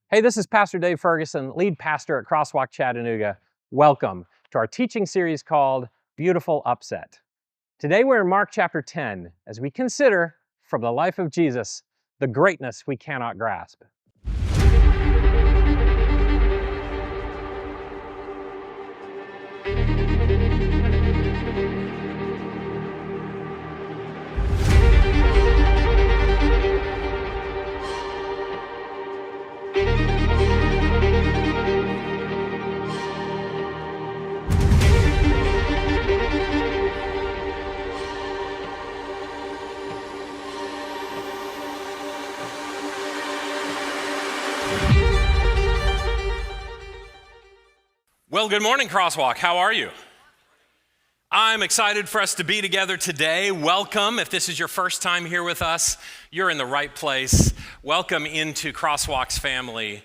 Hey, this is Pastor Dave Ferguson, lead pastor at Crosswalk Chattanooga. Welcome to our teaching series called Beautiful Upset. Today we're in Mark chapter 10 as we consider, from the life of Jesus, the greatness we cannot grasp. Well, good morning, Crosswalk. How are you? I'm excited for us to be together today. Welcome. If this is your first time here with us, you're in the right place. Welcome into Crosswalk's family.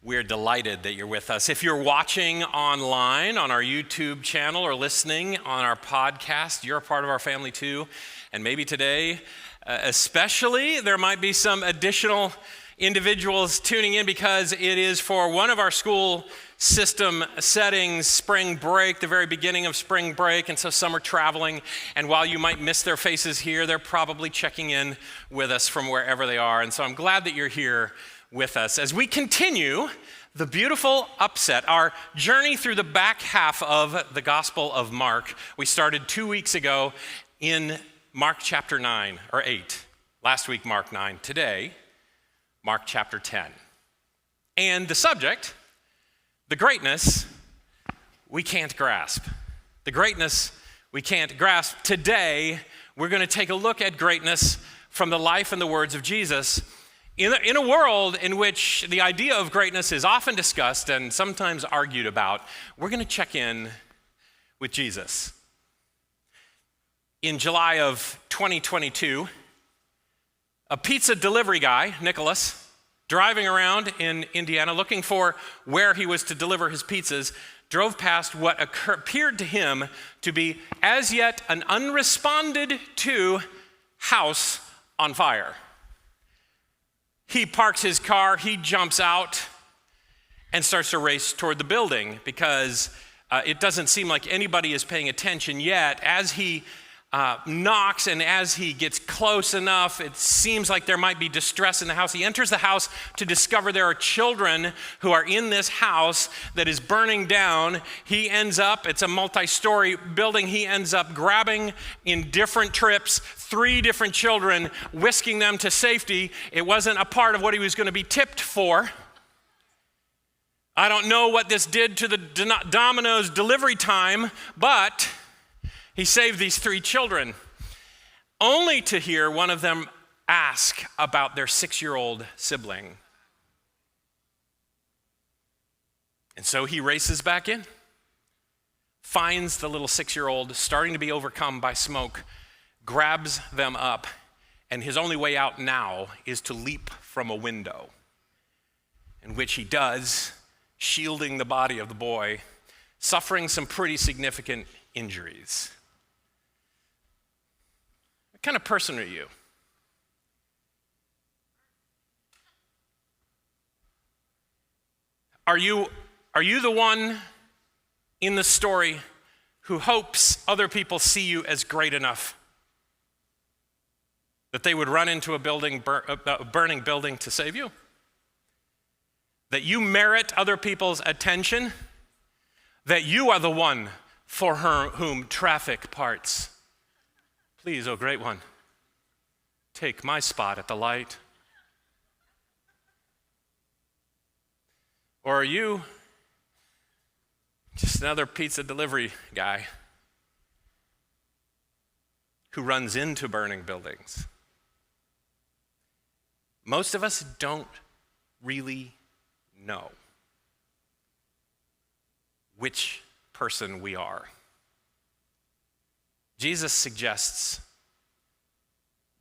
We're delighted that you're with us. If you're watching online on our YouTube channel or listening on our podcast, you're a part of our family too. And maybe today, especially, there might be some additional individuals tuning in because it is for one of our school system settings, spring break, the very beginning of spring break, and so some are traveling, and while you might miss their faces here, they're probably checking in with us from wherever they are, and so I'm glad that you're here with us as we continue the beautiful upset, our journey through the back half of the Gospel of Mark. We started 2 weeks ago in Mark chapter 9, or 8. Last week, Mark 9. Today, Mark chapter 10. And the subject, the greatness we can't grasp. The greatness we can't grasp. Today, we're going to take a look at greatness from the life and the words of Jesus. In a world in which the idea of greatness is often discussed and sometimes argued about, we're going to check in with Jesus. In July of 2022, a pizza delivery guy, Nicholas, driving around in Indiana looking for where he was to deliver his pizzas, drove past what appeared to him to be as yet an unresponded to house on fire. He parks his car, he jumps out and starts to race toward the building because it doesn't seem like anybody is paying attention yet. As he knocks, and as he gets close enough, it seems like there might be distress in the house. He enters the house to discover there are children who are in this house that is burning down. He ends up, it's a multi-story building, he ends up grabbing in different trips 3 different children, whisking them to safety. It wasn't a part of what he was going to be tipped for. I don't know what this did to the Domino's delivery time, but he saved these 3 children, only to hear one of them ask about their 6-year-old sibling. And so he races back in, finds the little 6-year-old starting to be overcome by smoke, grabs them up, and his only way out now is to leap from a window, in which he does, shielding the body of the boy, suffering some pretty significant injuries. What kind of person are you? Are you the one in the story who hopes other people see you as great enough that they would run into a burning building to save you? That you merit other people's attention? That you are the one for whom traffic parts? Please, oh great one, take my spot at the light. Or are you just another pizza delivery guy who runs into burning buildings? Most of us don't really know which person we are. Jesus suggests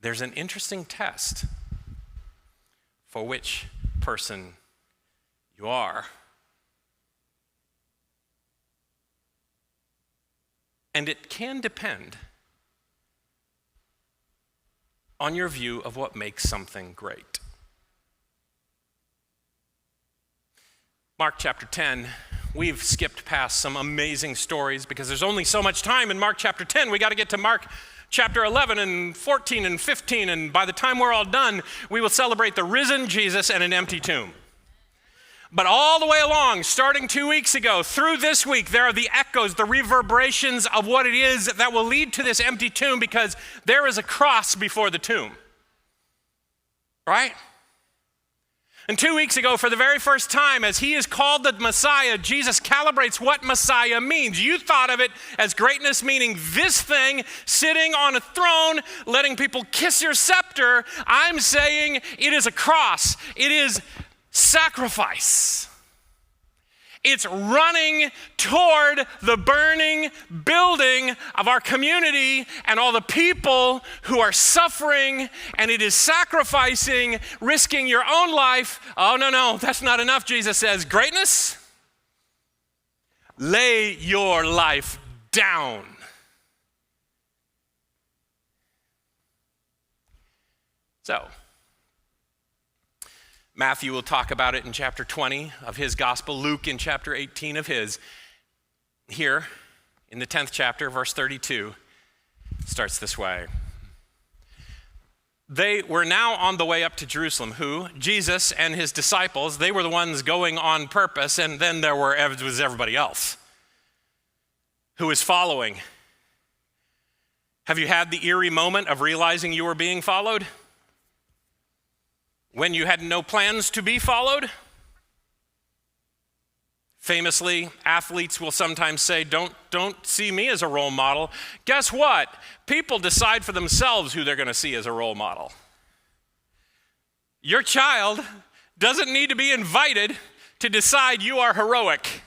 there's an interesting test for which person you are. And it can depend on your view of what makes something great. Mark chapter 10, we've skipped past some amazing stories because there's only so much time in Mark chapter 10. We got to get to Mark chapter 11 and 14 and 15, and by the time we're all done, we will celebrate the risen Jesus and an empty tomb. But all the way along, starting 2 weeks ago, through this week, there are the echoes, the reverberations of what it is that will lead to this empty tomb, because there is a cross before the tomb. Right? And 2 weeks ago, for the very first time, as he is called the Messiah, Jesus calibrates what Messiah means. You thought of it as greatness meaning this thing sitting on a throne, letting people kiss your scepter. I'm saying it is a cross. It is sacrifice. It's running toward the burning building of our community and all the people who are suffering, and it is sacrificing, risking your own life. Oh, no, that's not enough, Jesus says. Greatness? Lay your life down. So, Matthew will talk about it in chapter 20 of his gospel, Luke in chapter 18 of his. Here, in the 10th chapter, verse 32, starts this way. They were now on the way up to Jerusalem, who, Jesus and his disciples, they were the ones going on purpose, and then there was everybody else who was following. Have you had the eerie moment of realizing you were being followed? When you had no plans to be followed? Famously, athletes will sometimes say, don't see me as a role model. Guess what? People decide for themselves who they're going to see as a role model. Your child doesn't need to be invited to decide you are heroic.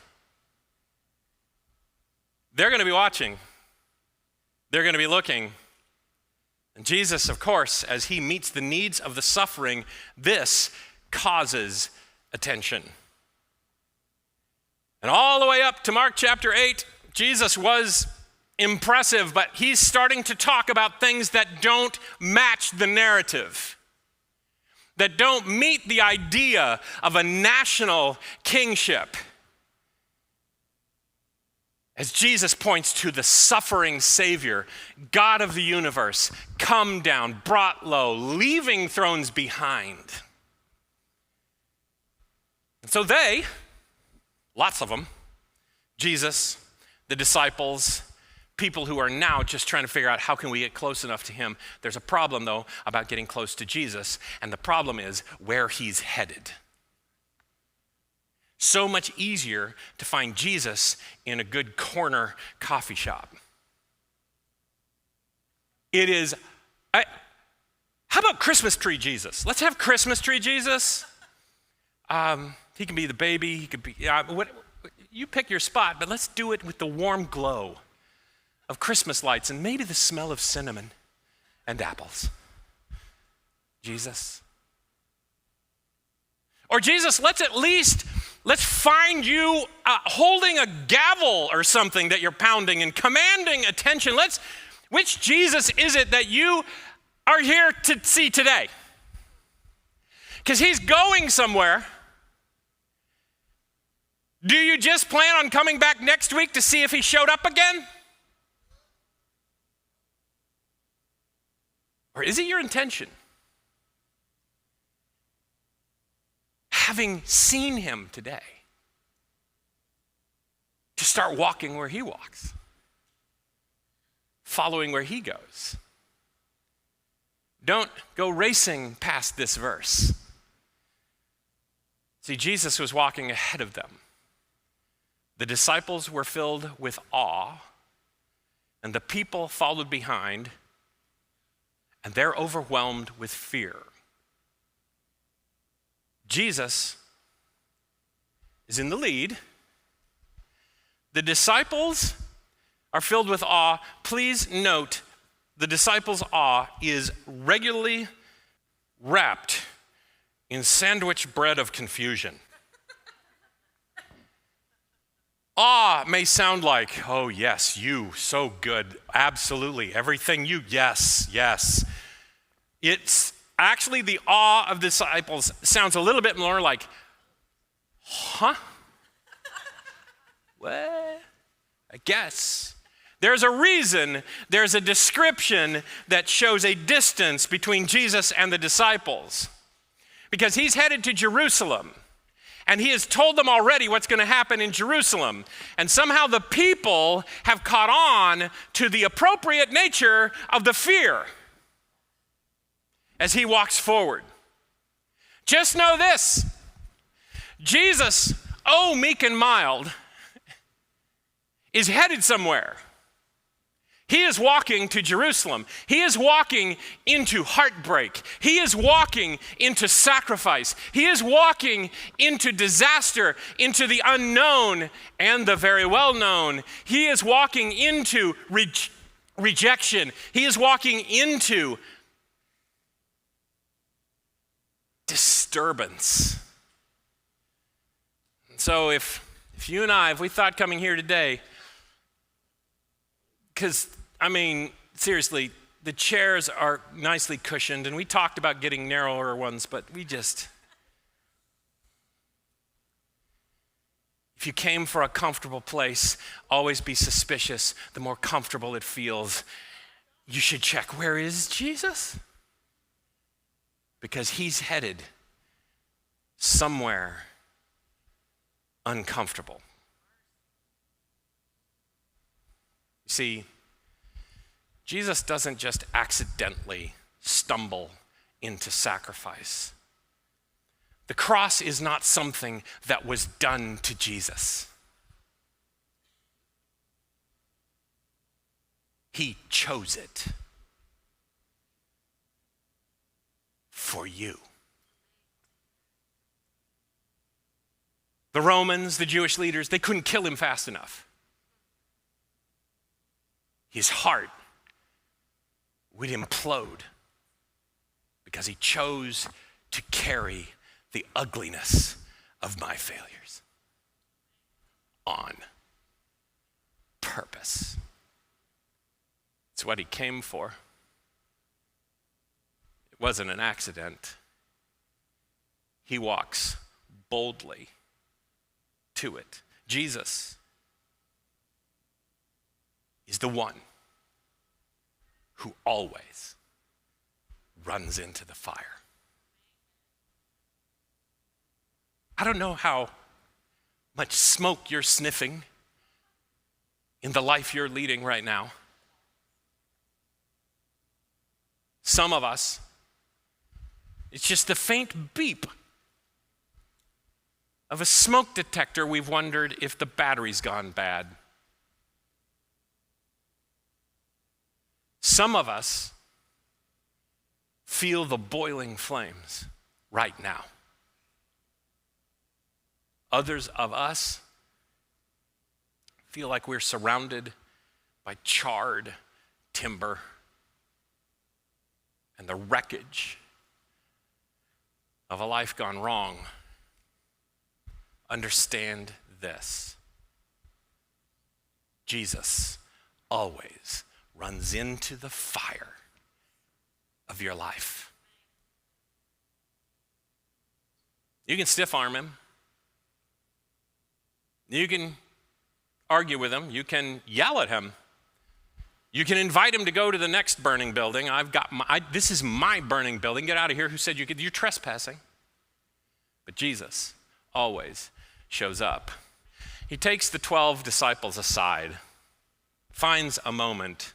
They're going to be watching. They're going to be looking. And Jesus, of course, as he meets the needs of the suffering, this causes attention. And all the way up to Mark chapter 8, Jesus was impressive, but he's starting to talk about things that don't match the narrative, that don't meet the idea of a national kingship. As Jesus points to the suffering Savior, God of the universe, come down, brought low, leaving thrones behind. And so they, lots of them, Jesus, the disciples, people who are now just trying to figure out how can we get close enough to him. There's a problem, though, about getting close to Jesus, and the problem is where he's headed. So much easier to find Jesus in a good corner coffee shop. It is, how about Christmas tree Jesus? Let's have Christmas tree Jesus. He can be the baby, he could be, you pick your spot, but let's do it with the warm glow of Christmas lights and maybe the smell of cinnamon and apples. Jesus. Or Jesus, let's find you holding a gavel or something that you're pounding and commanding attention. Which Jesus is it that you are here to see today? Because he's going somewhere. Do you just plan on coming back next week to see if he showed up again? Or is it your intention, having seen him today, to start walking where he walks, following where he goes? Don't go racing past this verse. See, Jesus was walking ahead of them. The disciples were filled with awe, and the people followed behind, and they're overwhelmed with fear. Jesus is in the lead. The disciples are filled with awe. Please note, the disciples' awe is regularly wrapped in sandwich bread of confusion. Awe may sound like, oh yes, you, so good, absolutely, everything you, yes. It's actually the awe of the disciples sounds a little bit more like, huh? Well, I guess. There's a reason, there's a description that shows a distance between Jesus and the disciples. Because he's headed to Jerusalem. And he has told them already what's going to happen in Jerusalem. And somehow the people have caught on to the appropriate nature of the fear as he walks forward. Just know this, Jesus, oh meek and mild, is headed somewhere. He is walking to Jerusalem. He is walking into heartbreak. He is walking into sacrifice. He is walking into disaster, into the unknown and the very well known. He is walking into rejection. He is walking into disturbance. So if you and I, if we thought coming here today, because, seriously, the chairs are nicely cushioned, and we talked about getting narrower ones, but if you came for a comfortable place, always be suspicious. The more comfortable it feels, you should check, where is Jesus? Because he's headed somewhere uncomfortable. You see, Jesus doesn't just accidentally stumble into sacrifice. The cross is not something that was done to Jesus. He chose it for you. The Romans, the Jewish leaders, they couldn't kill him fast enough. His heart would implode because he chose to carry the ugliness of my failures on purpose. It's what he came for. It wasn't an accident. He walks boldly to it. Jesus is the one who always runs into the fire. I don't know how much smoke you're sniffing in the life you're leading right now. Some of us, it's just the faint beep of a smoke detector. We've wondered if the battery's gone bad. Some of us feel the boiling flames right now. Others of us feel like we're surrounded by charred timber and the wreckage of a life gone wrong. Understand this. Jesus always runs into the fire of your life. You can stiff arm him. You can argue with him. You can yell at him. You can invite him to go to the next burning building. This is my burning building. Get out of here. Who said you could? You're trespassing. But Jesus always shows up. He takes the 12 disciples aside, finds a moment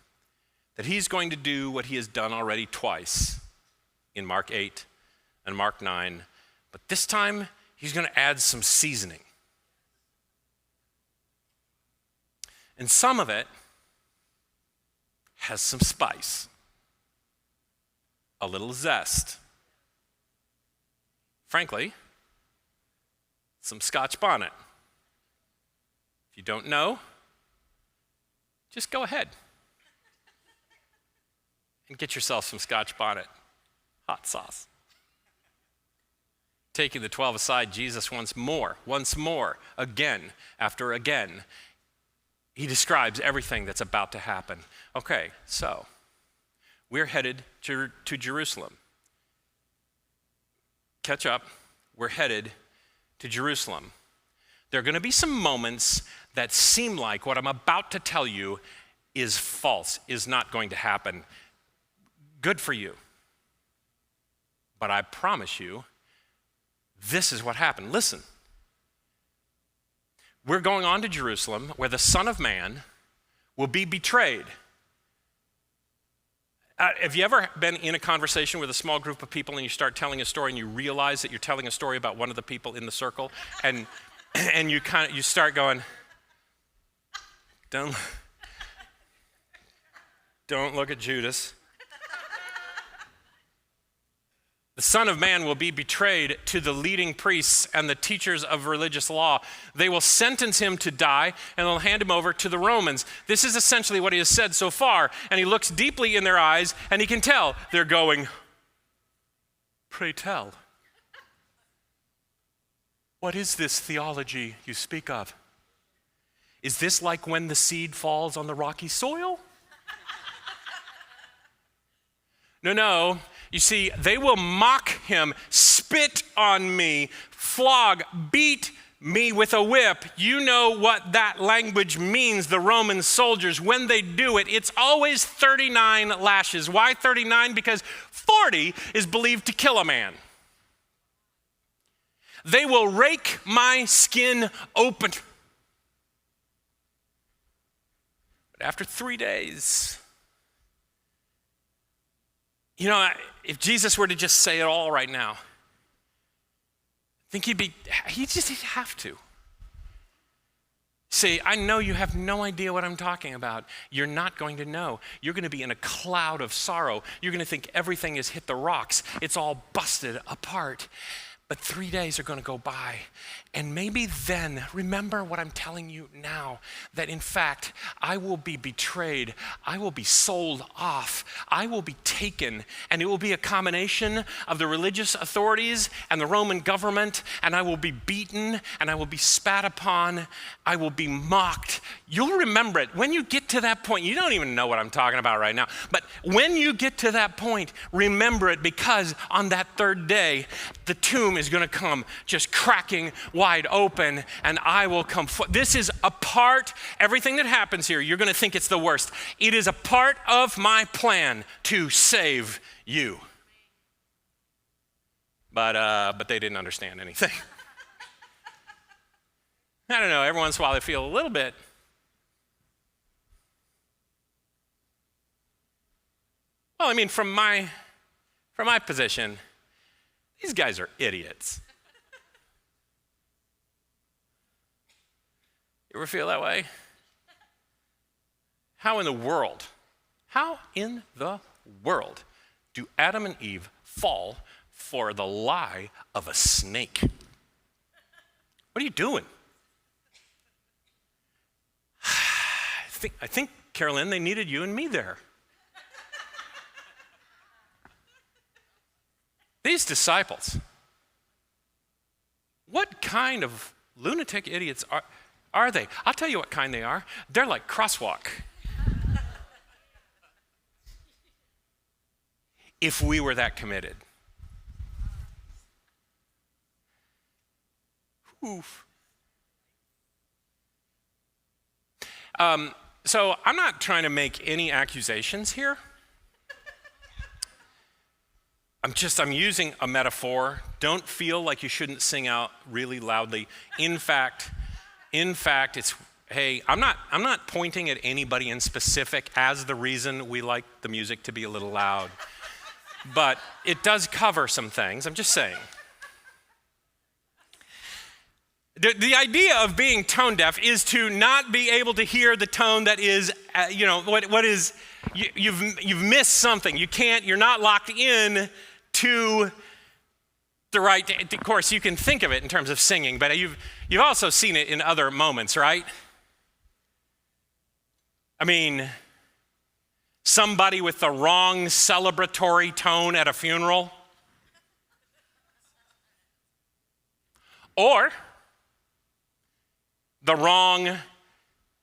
that he's going to do what he has done already twice in Mark 8 and Mark 9, but this time he's going to add some seasoning. And some of it has some spice, a little zest. Frankly, some Scotch bonnet. If you don't know, just go ahead and get yourself some Scotch bonnet hot sauce. Taking the 12 aside, Jesus once more, again after again, he describes everything that's about to happen. Okay, so we're headed to Jerusalem. Catch up, we're headed to Jerusalem. There are going to be some moments that seem like what I'm about to tell you is false, is not going to happen. Good for you. But I promise you, this is what happened. Listen. We're going on to Jerusalem where the Son of Man will be betrayed. Have you ever been in a conversation with a small group of people and you start telling a story and you realize that you're telling a story about one of the people in the circle and you start going, don't look at Judas. The Son of Man will be betrayed to the leading priests and the teachers of religious law. They will sentence him to die, and they'll hand him over to the Romans. This is essentially what he has said so far. And he looks deeply in their eyes, and he can tell they're going, "Pray tell, what is this theology you speak of? Is this like when the seed falls on the rocky soil?" No. You see, they will mock him, spit on me, flog, beat me with a whip. You know what that language means, the Roman soldiers. When they do it, it's always 39 lashes. Why 39? Because 40 is believed to kill a man. They will rake my skin open. But after 3 days, if Jesus were to just say it all right now, I think he'd have to. Say, I know you have no idea what I'm talking about. You're not going to know. You're going to be in a cloud of sorrow. You're going to think everything has hit the rocks. It's all busted apart. But 3 days are going to go by. And maybe then, remember what I'm telling you now, that in fact, I will be betrayed. I will be sold off. I will be taken. And it will be a combination of the religious authorities and the Roman government. And I will be beaten and I will be spat upon. I will be mocked. You'll remember it. When you get to that point, you don't even know what I'm talking about right now. But when you get to that point, remember it, because on that third day, the tomb is going to come just cracking wide open, and I will come. This is a part, everything that happens here, you're going to think it's the worst. It is a part of my plan to save you. But they didn't understand anything. I don't know, every once in a while they feel a little bit. Well, I mean, from my position, these guys are idiots. You ever feel that way? How in the world do Adam and Eve fall for the lie of a snake? What are you doing? I think, Carolyn, they needed you and me there. These disciples, what kind of lunatic idiots are they? I'll tell you what kind they are. They're like Crosswalk. If we were that committed. Oof. So I'm not trying to make any accusations here. I'm using a metaphor. Don't feel like you shouldn't sing out really loudly. In fact, it's, hey, I'm not pointing at anybody in specific as the reason we like the music to be a little loud. But it does cover some things. I'm just saying. The idea of being tone deaf is to not be able to hear the tone that is, what is, you've missed something. You're not locked in to the right, of course, you can think of it in terms of singing, but you've also seen it in other moments, right? I mean, somebody with the wrong celebratory tone at a funeral, or the wrong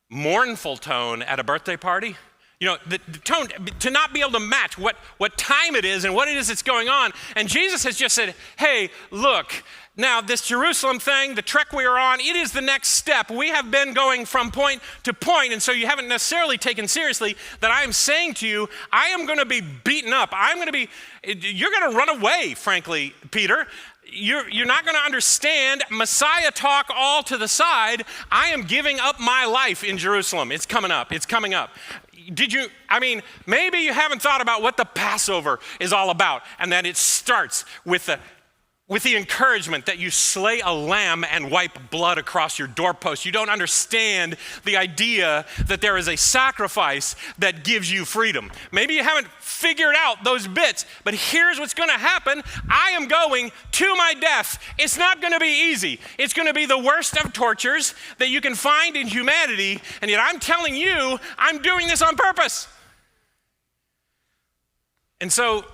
mournful tone at a birthday party. the tone, to not be able to match what time it is and what it is that's going on. And Jesus has just said, hey, look, now this Jerusalem thing, the trek we are on, it is the next step. We have been going from point to point, and so you haven't necessarily taken seriously that I am saying to you, I am going to be beaten up. You're going to run away, frankly, Peter. You're not going to understand Messiah talk all to the side. I am giving up my life in Jerusalem. It's coming up. It's coming up. Maybe you haven't thought about what the Passover is all about, and that it starts with the encouragement that you slay a lamb and wipe blood across your doorpost. You don't understand the idea that there is a sacrifice that gives you freedom. Maybe you haven't figured out those bits, but here's what's going to happen. I am going to my death. It's not going to be easy. It's going to be the worst of tortures that you can find in humanity, and yet I'm telling you, I'm doing this on purpose. And so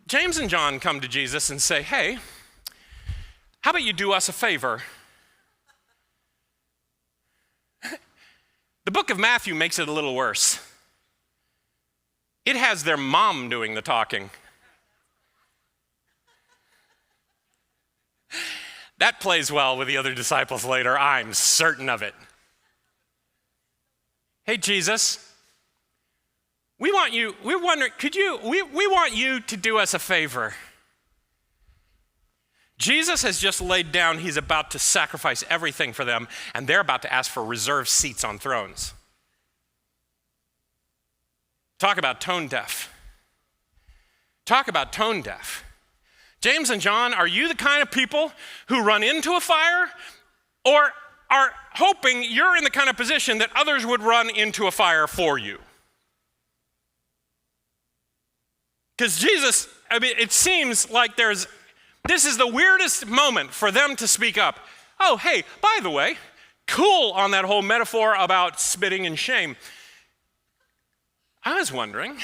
James and John come to Jesus and say, hey, how about you do us a favor? The book of Matthew makes it a little worse. It has their mom doing the talking. That plays well with the other disciples later, I'm certain of it. Hey, Jesus, we want you to do us a favor. Jesus has just laid down, he's about to sacrifice everything for them, and they're about to ask for reserved seats on thrones. Talk about tone deaf. Talk about tone deaf. James and John, are you the kind of people who run into a fire, or are hoping you're in the kind of position that others would run into a fire for you? Because Jesus, it seems like this is the weirdest moment for them to speak up. Oh, hey, by the way, cool on that whole metaphor about spitting and shame. I was wondering,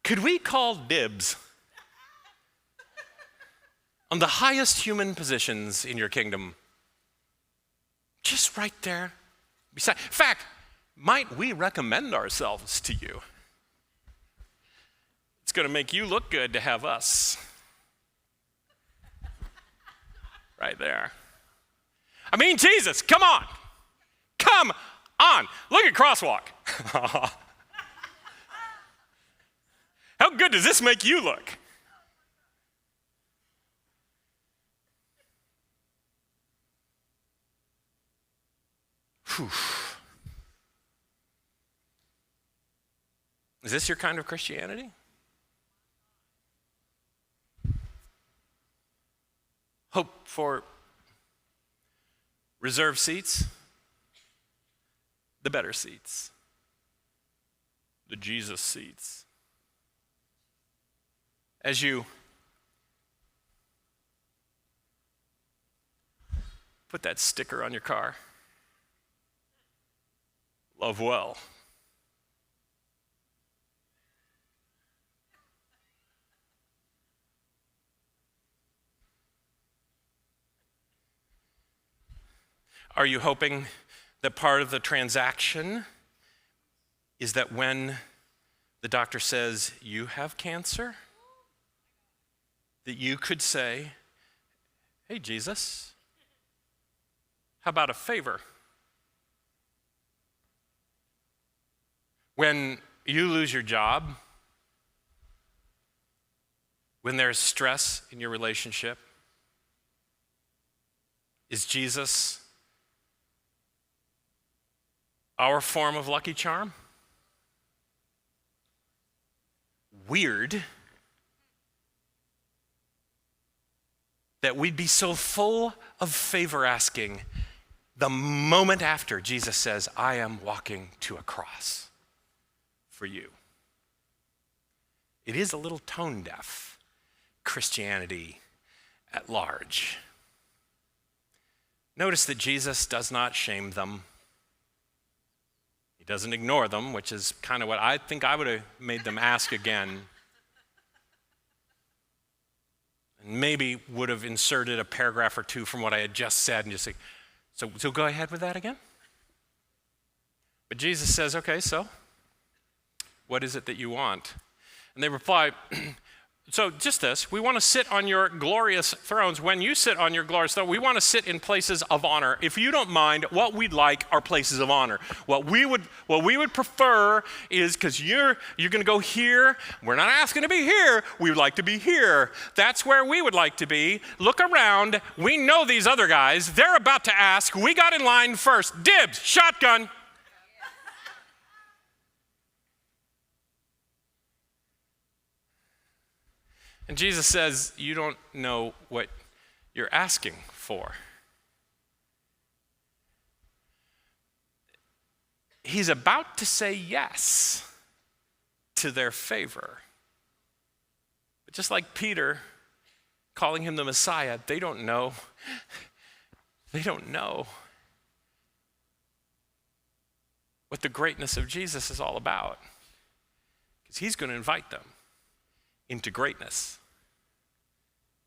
could we call dibs on the highest human positions in your kingdom? Just right there. In fact, might we recommend ourselves to you? It's going to make you look good to have us right there. Jesus, come on. Come on. Look at Crosswalk. How good does this make you look? Whew. Is this your kind of Christianity? Hope for reserved seats, the better seats, the Jesus seats. As you put that sticker on your car, love well. Are you hoping that part of the transaction is that when the doctor says you have cancer, that you could say, hey, Jesus, how about a favor? When you lose your job, when there's stress in your relationship, is Jesus our form of Lucky Charm? Weird that we'd be so full of favor asking the moment after Jesus says, I am walking to a cross for you. It is a little tone deaf, Christianity at large. Notice that Jesus does not shame them. He doesn't ignore them, which is kind of what I think I would have made them ask again. And maybe would have inserted a paragraph or two from what I had just said and just say, so go ahead with that again? But Jesus says, okay, so what is it that you want? And they reply, so just this, we want to sit on your glorious thrones. When you sit on your glorious throne, we want to sit in places of honor. If you don't mind, what we'd like are places of honor. What we would prefer is, because you're going to go here, we're not asking to be here, we would like to be here. That's where we would like to be. Look around, we know these other guys, they're about to ask, we got in line first, dibs, shotgun. And Jesus says, you don't know what you're asking for. He's about to say yes to their favor. But just like Peter calling him the Messiah, they don't know. They don't know what the greatness of Jesus is all about. Because he's going to invite them into greatness.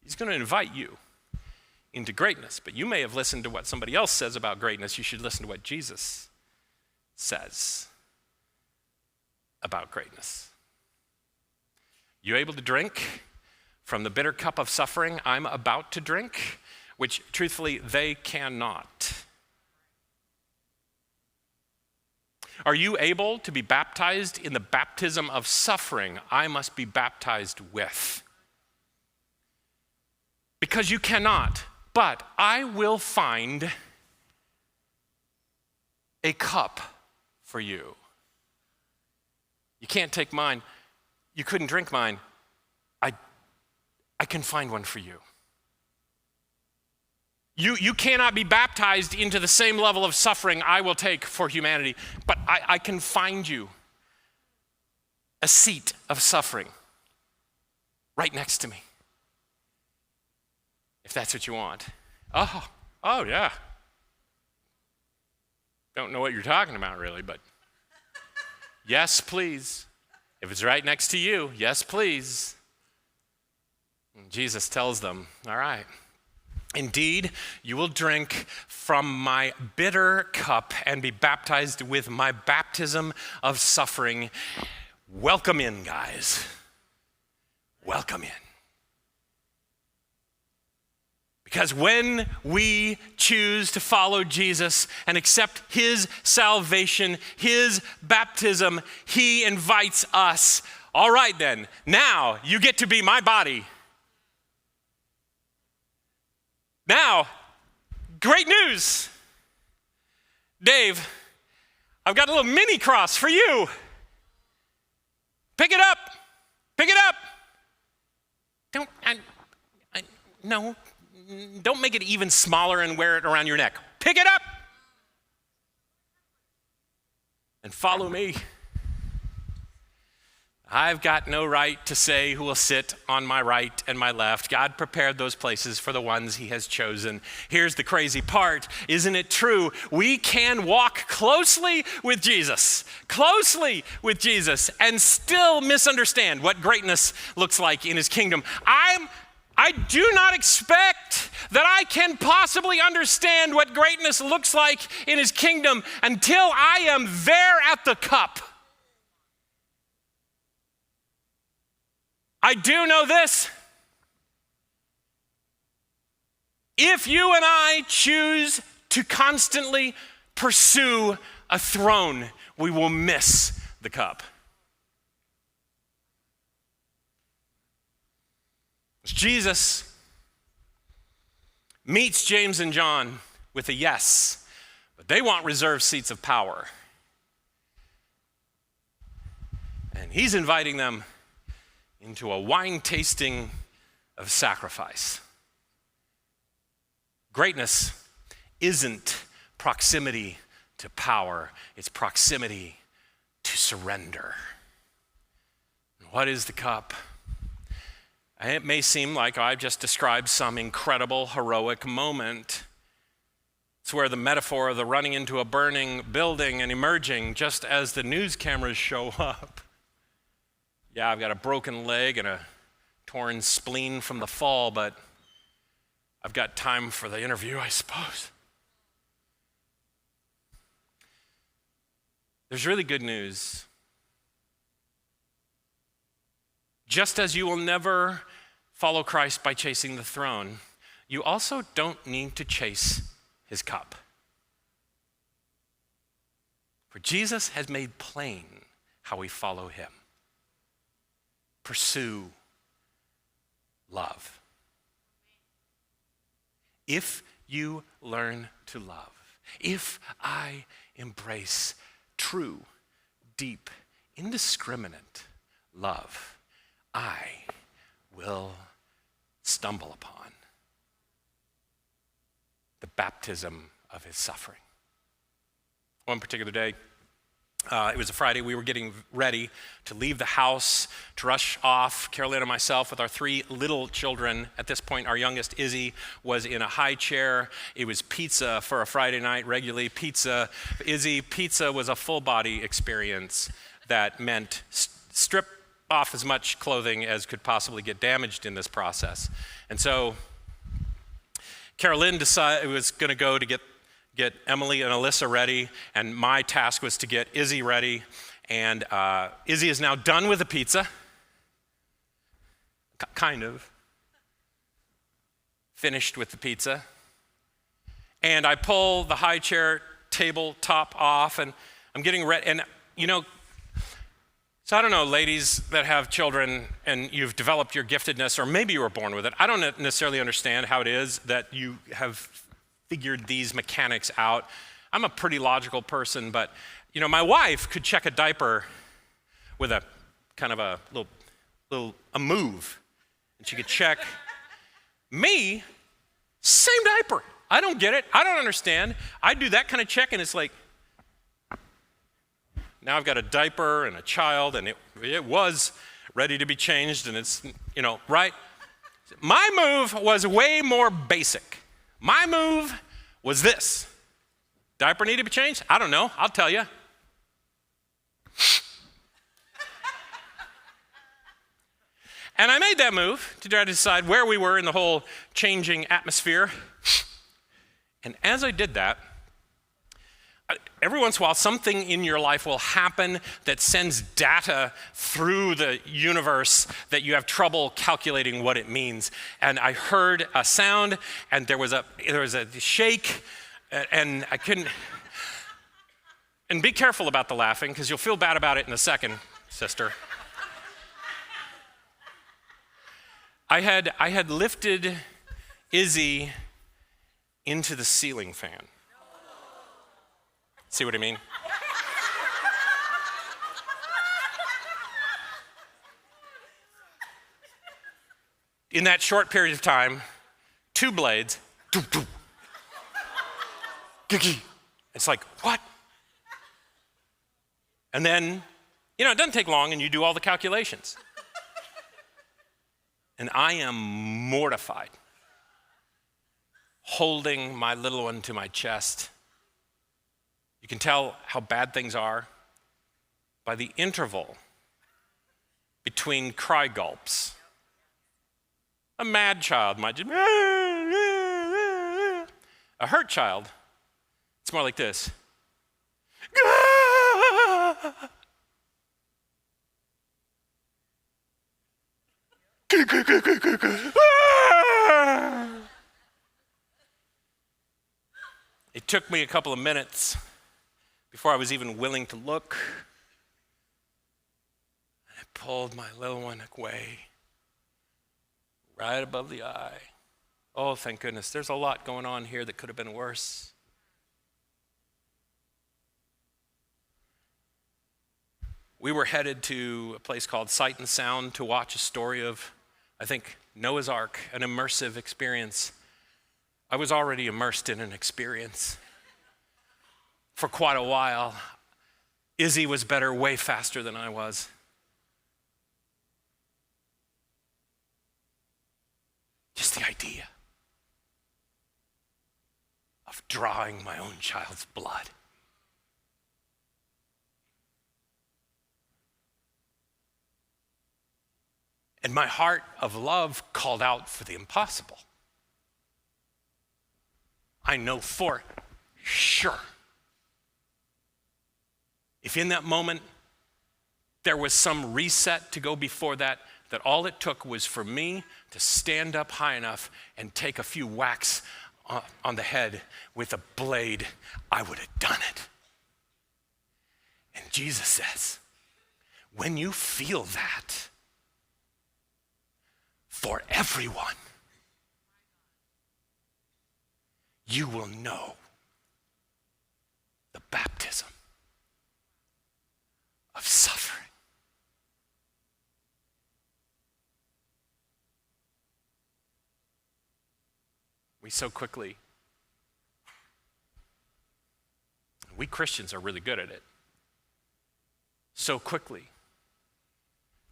He's going to invite you into greatness, but you may have listened to what somebody else says about greatness. You should listen to what Jesus says about greatness. You able to drink from the bitter cup of suffering I'm about to drink, which truthfully they cannot? Are you able to be baptized in the baptism of suffering I must be baptized with? Because you cannot, but I will find a cup for you. You can't take mine. You couldn't drink mine. I can find one for you. You cannot be baptized into the same level of suffering I will take for humanity, but I can find you a seat of suffering right next to me, if that's what you want. Oh yeah. Don't know what you're talking about really, but yes, please. If it's right next to you, yes, please. And Jesus tells them, all right, indeed, you will drink from my bitter cup and be baptized with my baptism of suffering. Welcome in, guys. Welcome in. Because when we choose to follow Jesus and accept his salvation, his baptism, he invites us. All right then, now you get to be my body. Now, great news. Dave, I've got a little mini cross for you. Pick it up. Pick it up. No, don't make it even smaller and wear it around your neck. Pick it up and follow me. I've got no right to say who will sit on my right and my left. God prepared those places for the ones he has chosen. Here's the crazy part. Isn't it true? We can walk closely with Jesus, and still misunderstand what greatness looks like in his kingdom. I do not expect that I can possibly understand what greatness looks like in his kingdom until I am there at the cup. I do know this. If you and I choose to constantly pursue a throne, we will miss the cup. Jesus meets James and John with a yes, but they want reserved seats of power. And he's inviting them into a wine tasting of sacrifice. Greatness isn't proximity to power, it's proximity to surrender. What is the cup? It may seem like I've just described some incredible, heroic moment. It's where the metaphor of the running into a burning building and emerging just as the news cameras show up. Yeah, I've got a broken leg and a torn spleen from the fall, but I've got time for the interview, I suppose. There's really good news. Just as you will never follow Christ by chasing the throne, you also don't need to chase his cup. For Jesus has made plain how we follow him. Pursue love. If you learn to love, if I embrace true, deep, indiscriminate love, I will stumble upon the baptism of his suffering. One particular day, it was a Friday, we were getting ready to leave the house, to rush off, Carolyn and myself with our 3 little children. At this point, our youngest, Izzy, was in a high chair. It was pizza for a Friday night, regularly pizza. Izzy, pizza was a full body experience that meant strip off as much clothing as could possibly get damaged in this process. And so Carolyn decided was going to go to get Emily and Alyssa ready, and my task was to get Izzy ready. And Izzy is now done with the pizza, kind of, finished with the pizza. And I pull the high chair table top off, and I'm getting ready. And so I don't know, ladies that have children and you've developed your giftedness, or maybe you were born with it. I don't necessarily understand how it is that you have figured these mechanics out. I'm a pretty logical person, but my wife could check a diaper with a kind of a little move, and she could check. Me, same diaper. I don't get it. I don't understand. I do that kind of check, and it's like, now I've got a diaper and a child, and it was ready to be changed, and it's, right? My move was way more basic. My move was this. Diaper need to be changed? I don't know. I'll tell you. And I made that move to try to decide where we were in the whole changing atmosphere. And as I did that, every once in a while, something in your life will happen that sends data through the universe that you have trouble calculating what it means. And I heard a sound, and there was a shake, and I couldn't. And be careful about the laughing, because you'll feel bad about it in a second, sister. I had lifted Izzy into the ceiling fan. See what I mean? In that short period of time, 2 blades, it's like, what? And then, it doesn't take long, and you do all the calculations. And I am mortified, holding my little one to my chest. You can tell how bad things are by the interval between cry gulps. A mad child might just, a hurt child, it's more like this. It took me a couple of minutes before I was even willing to look. I pulled my little one away, right above the eye. Oh, thank goodness. There's a lot going on here that could have been worse. We were headed to a place called Sight and Sound to watch a story of, I think, Noah's Ark, an immersive experience. I was already immersed in an experience for quite a while. Izzy was better way faster than I was. Just the idea of drawing my own child's blood. And my heart of love called out for the impossible. I know for sure If in that moment there was some reset to go before that all it took was for me to stand up high enough and take a few whacks on the head with a blade, I would have done it. And Jesus says, when you feel that, for everyone, you will know the baptism of suffering. We Christians are really good at it. So quickly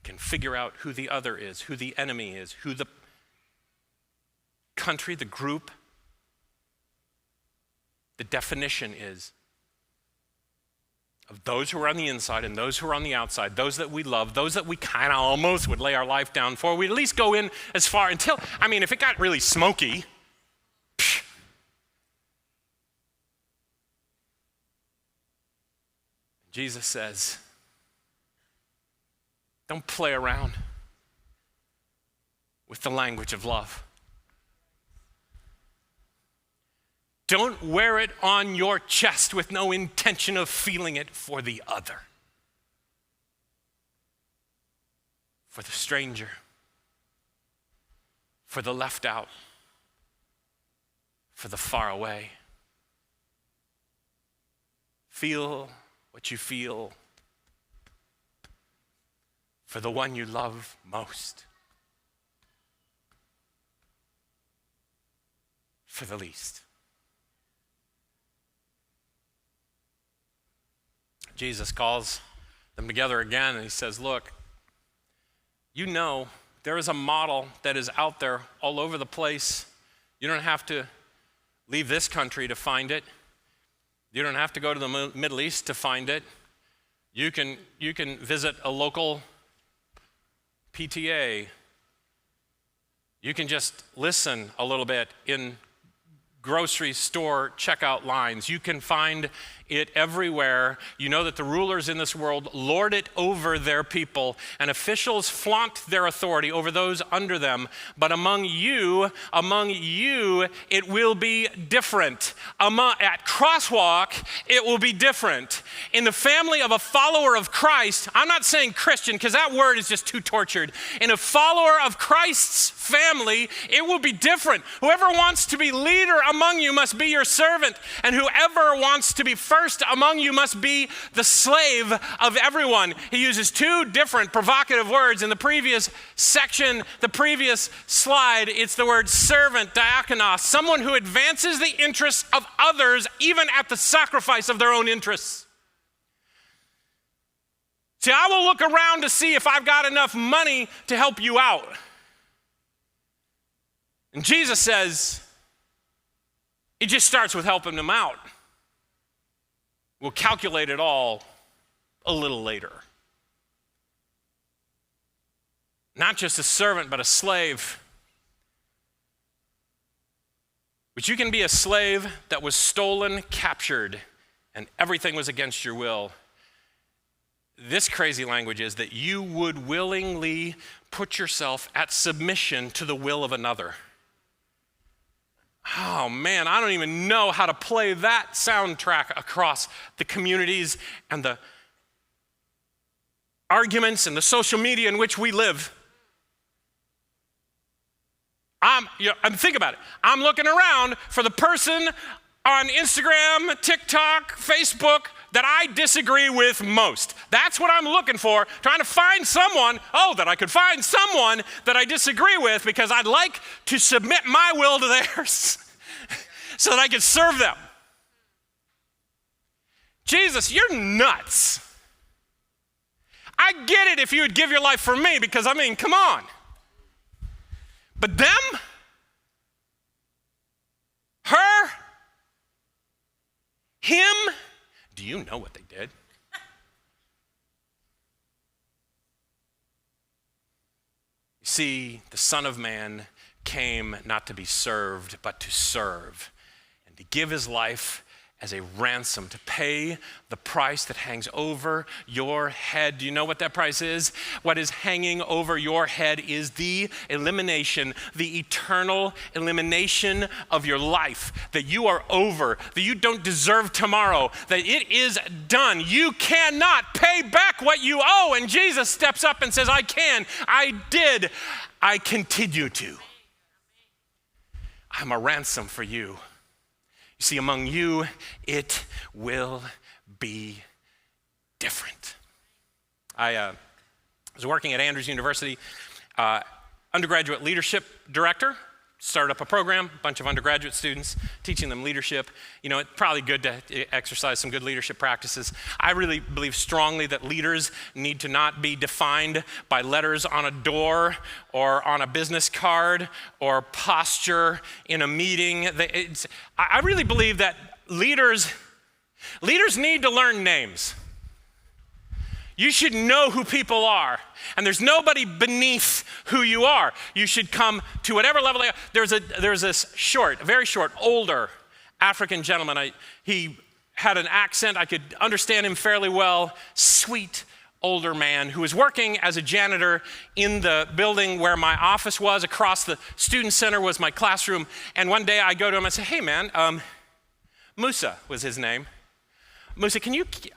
can figure out who the other is, who the enemy is, who the country, the group, the definition is of those who are on the inside and those who are on the outside, those that we love, those that we kind of almost would lay our life down for. We'd at least go in as far until, if it got really smoky, Jesus says, don't play around with the language of love. Don't wear it on your chest with no intention of feeling it for the other, for the stranger, for the left out, for the far away. Feel what you feel for the one you love most, for the least. Jesus calls them together again and he says, look, you know there is a model that is out there all over the place. You don't have to leave this country to find it. You don't have to go to the Middle East to find it. You can visit a local PTA. You can just listen a little bit in grocery store checkout lines. You can find it everywhere. You know that the rulers in this world lord it over their people, and officials flaunt their authority over those under them. But among you, it will be different. At Crosswalk, it will be different. In the family of a follower of Christ, I'm not saying Christian because that word is just too tortured. In a follower of Christ's family, it will be different. Whoever wants to be leader among you must be your servant, and whoever wants to be first among you must be the slave of everyone. He uses two different provocative words in the previous section, the previous slide. It's the word servant, diakonos, someone who advances the interests of others even at the sacrifice of their own interests. See, I will look around to see if I've got enough money to help you out. And Jesus says, it just starts with helping them out. We'll calculate it all a little later. Not just a servant, but a slave. But you can be a slave that was stolen, captured, and everything was against your will. This crazy language is that you would willingly put yourself at submission to the will of another. Oh man, I don't even know how to play that soundtrack across the communities and the arguments and the social media in which we live. Think about it. I'm looking around for the person on Instagram, TikTok, Facebook that I disagree with most. That's what I'm looking for, trying to find someone, that I could find someone that I disagree with because I'd like to submit my will to theirs so that I could serve them. Jesus, you're nuts. I get it if you would give your life for me because, come on. But them, her, him, do you know what they did? You see, the Son of Man came not to be served, but to serve, and to give his life as a ransom to pay the price that hangs over your head. Do you know what that price is? What is hanging over your head is the elimination, the eternal elimination of your life, that you are over, that you don't deserve tomorrow, that it is done. You cannot pay back what you owe. And Jesus steps up and says, I can, I did, I continue to. I'm a ransom for you. You see, among you, it will be different. I was working at Andrews University, undergraduate leadership director, started up a program, a bunch of undergraduate students, teaching them leadership. You know, it's probably good to exercise some good leadership practices. I really believe strongly that leaders need to not be defined by letters on a door or on a business card or posture in a meeting. I really believe that leaders need to learn names. You should know who people are, and there's nobody beneath who you are. You should come to whatever level they are. There's this very short, older African gentleman. He had an accent. I could understand him fairly well. Sweet, older man who was working as a janitor in the building where my office was. Across the student center was my classroom. And one day I go to him and say, hey man, Musa was his name. Musa,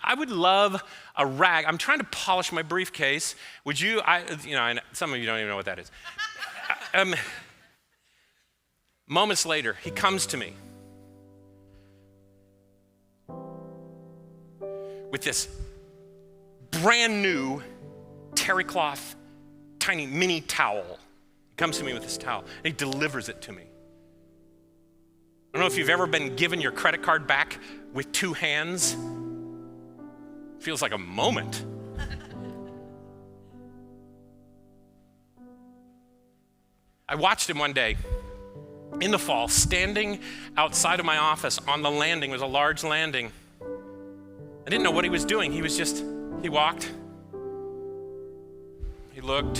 I would love a rag. I'm trying to polish my briefcase. Would you, some of you don't even know what that is. Moments later, he comes to me with this brand new terry cloth, tiny mini towel. He comes to me with this towel, and he delivers it to me. I don't know if you've ever been given your credit card back with two hands. Feels like a moment. I watched him one day in the fall, standing outside of my office on the landing. It was a large landing. I didn't know what he was doing. He walked, he looked.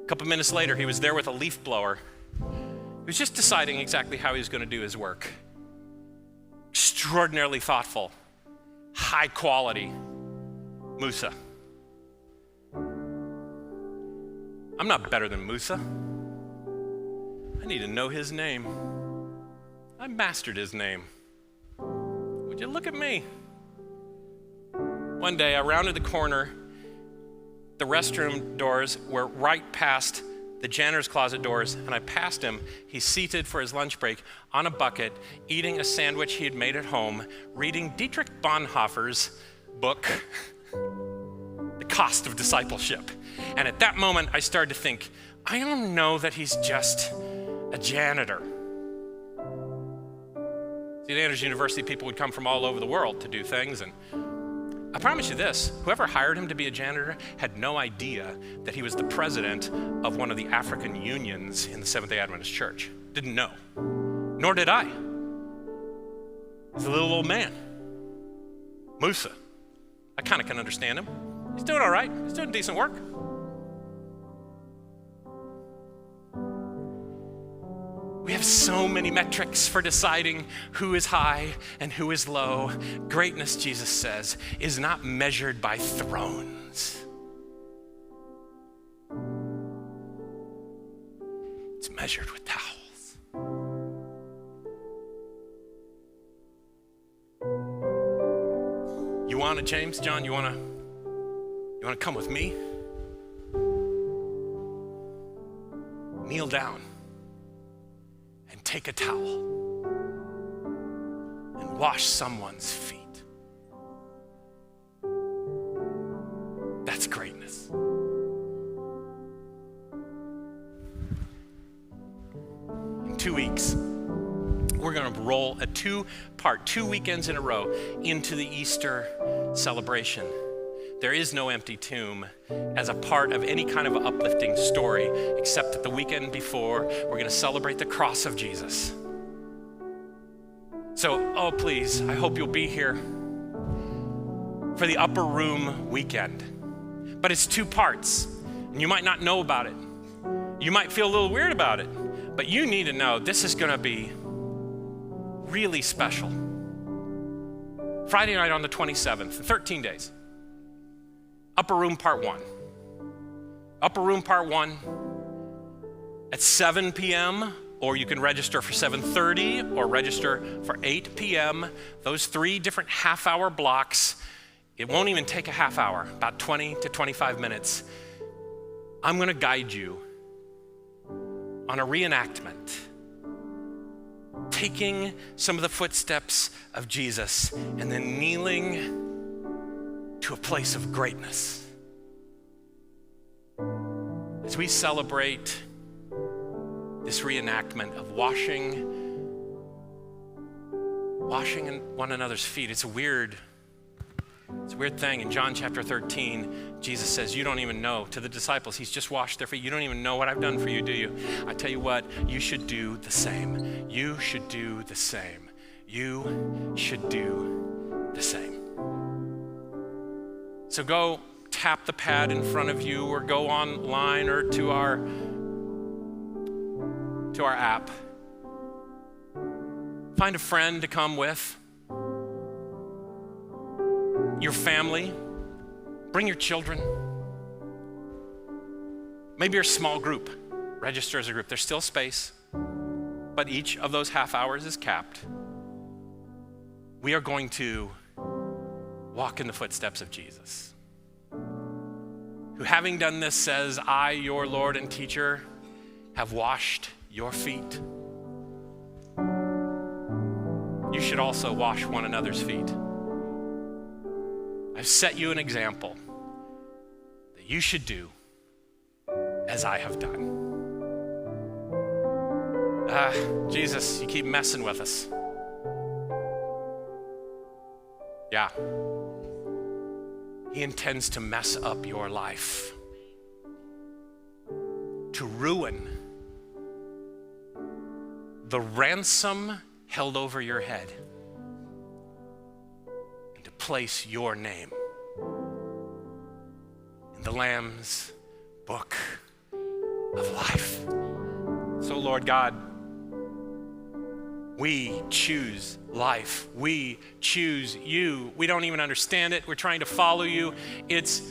A couple minutes later, he was there with a leaf blower. He was just deciding exactly how he was going to do his work. Extraordinarily thoughtful, high quality Musa. I'm not better than Musa. I need to know his name. I mastered his name. Would you look at me? One day I rounded the corner. The restroom doors were right past the janitor's closet doors, and I passed him. He's seated for his lunch break on a bucket, eating a sandwich he had made at home, reading Dietrich Bonhoeffer's book, The Cost of Discipleship. And at that moment, I started to think, I don't know that he's just a janitor. See, at Andrews University, people would come from all over the world to do things, and I promise you this, whoever hired him to be a janitor had no idea that he was the president of one of the African unions in the Seventh-day Adventist Church. Didn't know. Nor did I. He's a little old man. Musa. I kind of can understand him. He's doing all right. He's doing decent work. We have so many metrics for deciding who is high and who is low. Greatness, Jesus says, is not measured by thrones. It's measured with towels. You want it, James? John, you want to come with me? Kneel down. Take a towel and wash someone's feet. That's greatness. In 2 weeks, we're going to roll a two weekends in a row into the Easter celebration. There is no empty tomb as a part of any kind of uplifting story, except that the weekend before, we're going to celebrate the cross of Jesus. So, please, I hope you'll be here for the upper room weekend. But it's 2 parts, and you might not know about it. You might feel a little weird about it, but you need to know this is going to be really special. Friday night on the 27th, 13 days. Upper Room Part 1. Upper Room Part 1 at 7 p.m., or you can register for 7:30 or register for 8 p.m. Those 3 different half-hour blocks. It won't even take a half hour, about 20 to 25 minutes. I'm going to guide you on a reenactment, taking some of the footsteps of Jesus and then kneeling to a place of greatness. As we celebrate this reenactment of washing in one another's feet, it's a weird thing. In John chapter 13, Jesus says, you don't even know, to the disciples, he's just washed their feet. You don't even know what I've done for you, do you? I tell you what, you should do the same. You should do the same. You should do the same. So go tap the pad in front of you, or go online or to our app. Find a friend to come with. Your family. Bring your children. Maybe your small group. Register as a group. There's still space, but each of those half hours is capped. We are going to walk in the footsteps of Jesus, who, having done this, says, I, your Lord and teacher, have washed your feet. You should also wash one another's feet. I've set you an example that you should do as I have done. Jesus, you keep messing with us. Yeah. He intends to mess up your life, to ruin the ransom held over your head, and to place your name in the Lamb's book of life. So, Lord God, we choose life. We choose you. We don't even understand it. We're trying to follow you. It's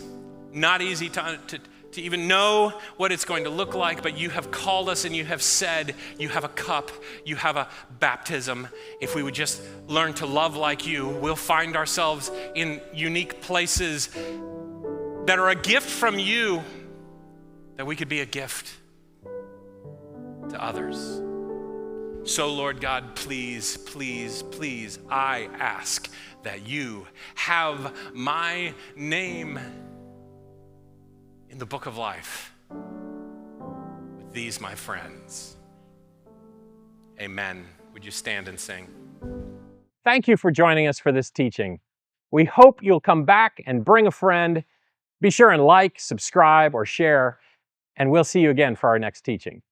not easy to even know what it's going to look like, but you have called us and you have said you have a cup, you have a baptism. If we would just learn to love like you, we'll find ourselves in unique places that are a gift from you, that we could be a gift to others. So, Lord God, please, please, please, I ask that you have my name in the book of life with these, my friends. Amen. Would you stand and sing? Thank you for joining us for this teaching. We hope you'll come back and bring a friend. Be sure and like, subscribe, or share, and we'll see you again for our next teaching.